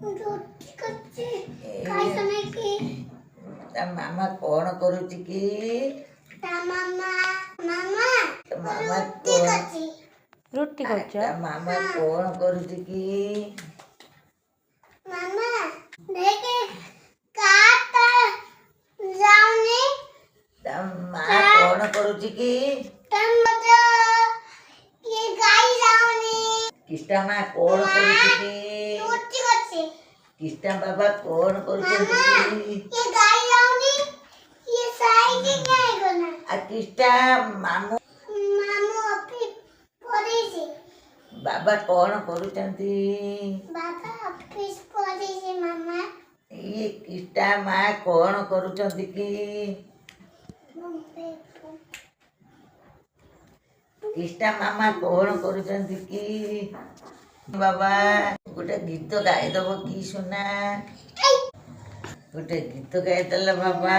रोटी करछी काय समय की ता मामा कौन करूची की ता मामा मामा ता मामा रोटी करछी रुटी करछ ता मामा कौन करूची की मामा देखे काटा जाऊनी ता माँ कौन करूची की टमाटो ये गाय जाऊनी किस्टा माँ कौन करूची की रोटी करछी किस्टा बाबा कौन करूची की ये गाय जाऊनी ये साइड नहीं करना आ किस्टा मामू मामू अपनी पड़ेছি बाबा कौन करूचंती बाबा ऑफिस पड़ेছি मामा ये किस्टा माँ कौन करूचंती की किस्टा मामा कौन करूचंती की बाबा गोटे गीत गाईदेव की सुना गोटे गीत गाईदेल बाबा।